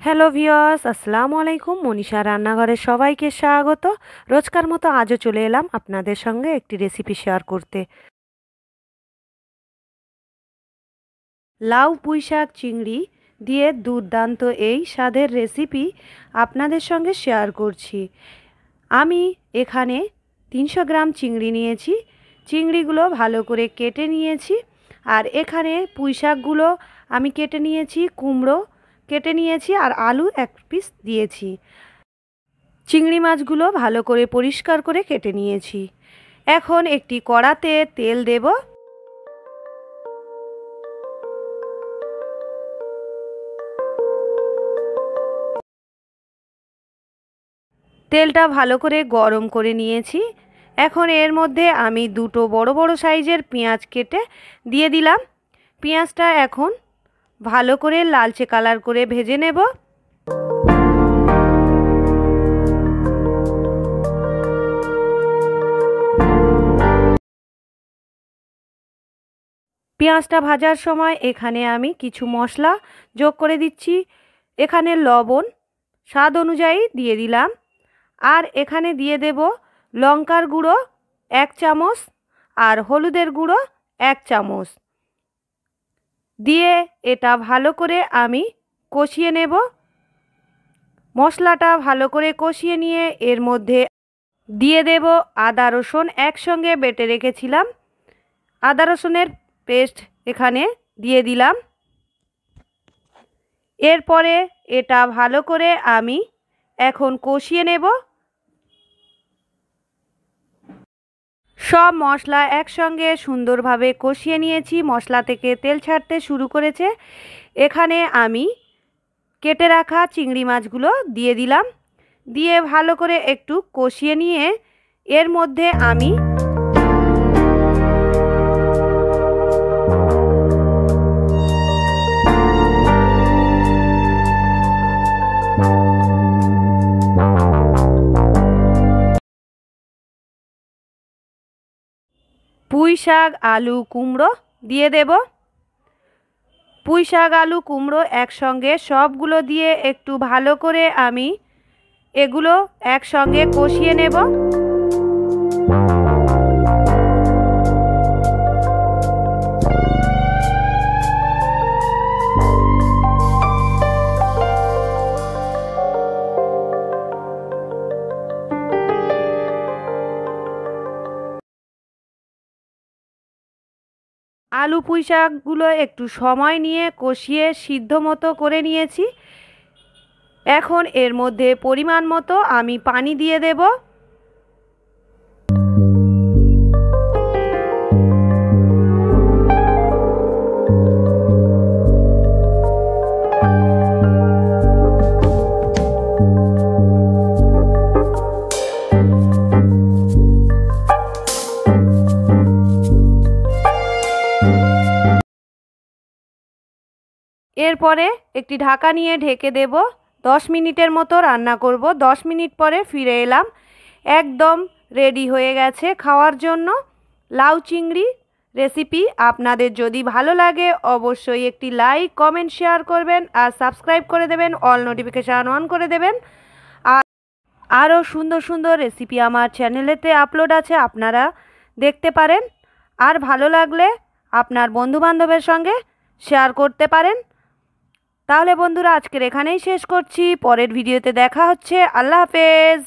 Hello viewers, আসসালামু আলাইকুম। মনীষা রান্নাঘরে সবাইকে স্বাগত। রোজকার মতো আজও চলে এলাম আপনাদের সঙ্গে একটি রেসিপি শেয়ার করতে। লাউ পুঁইশাক চিংড়ি দিয়ে দুর্দান্ত এই স্বাদের রেসিপি আপনাদের সঙ্গে শেয়ার করছি। আমি এখানে 300 গ্রাম চিংড়ি নিয়েছি। চিংড়িগুলো ভালো করে কেটে নিয়েছি। আর এখানে পুঁইশাকগুলো আমি কেটে নিয়েছি, কুমড়ো কেটে নিয়েছি আর আলু 1 পিস দিয়েছি। চিংড়ি মাছগুলো ভালো করে পরিষ্কার করে কেটে নিয়েছি। এখন একটি কড়াতে তেল দেব। তেলটা ভালো করে গরম করে নিয়েছি। এখন এর মধ্যে আমি দুটো বড় বড় সাইজের পেঁয়াজ কেটে দিয়ে দিলাম। পেঁয়াজটা এখন ভালো করে লালচে কালার করে ভেজে নেব। পেঁয়াজটা ভাজার সময় এখানে আমি কিছু মশলা যোগ করে দিচ্ছি। এখানে লবণ স্বাদ অনুযায়ী দিয়ে দিলাম। আর এখানে দিয়ে দেব লঙ্কার গুঁড়ো 1 চামচ আর হলুদের গুঁড়ো 1 চামচ দিয়ে এটা ভালো করে আমি কষিয়ে নেব। মশলাটা ভালো করে কষিয়ে নিয়ে এর মধ্যে দিয়ে দেব আদা রসুন একসঙ্গে বেটে রেখেছিলাম। আদা রসুনের পেস্ট এখানে দিয়ে দিলাম। এরপরে এটা ভালো করে আমি এখন কষিয়ে নেব। সব মশলা একসঙ্গে সুন্দরভাবে কষিয়ে নিয়েছি। মশলা থেকে তেল ছাড়তে শুরু করেছে। এখানে আমি কেটে রাখা চিংড়ি মাছগুলো দিয়ে দিলাম। দিয়ে ভালো করে একটু কষিয়ে নিয়ে এর মধ্যে আমি পুঁই শাক আলু কুমড়ো দিয়ে দেব। পুঁই শাক আলু কুমড়ো একসঙ্গে সবগুলো দিয়ে একটু ভালো করে আমি এগুলো একসঙ্গে কষিয়ে নেব। আলু পুঁই শাকগুলো একটু সময় নিয়ে কষিয়ে সিদ্ধ মতো করে নিয়েছি। এখন এর মধ্যে পরিমাণ মতো আমি পানি দিয়ে দেব। এরপরে একটি ঢাকা নিয়ে ঢেকে দেব। 10 মিনিটের মতো রান্না করব। 10 মিনিট পরে ফিরে এলাম। একদম রেডি হয়ে গেছে খাওয়ার জন্য লাউ চিংড়ি রেসিপি। আপনাদের যদি ভালো লাগে অবশ্যই একটি লাইক কমেন্ট শেয়ার করবেন আর সাবস্ক্রাইব করে দেবেন, অল নোটিফিকেশান অন করে দেবেন। আর আরও সুন্দর সুন্দর রেসিপি আমার চ্যানেলেতে আপলোড আছে, আপনারা দেখতে পারেন। আর ভালো লাগলে আপনার বন্ধুবান্ধবের সঙ্গে শেয়ার করতে পারেন। তাহলে বন্ধুরা আজকের এখানেই শেষ করছি। পরের ভিডিওতে দেখা হচ্ছে। আল্লাহ হাফেজ।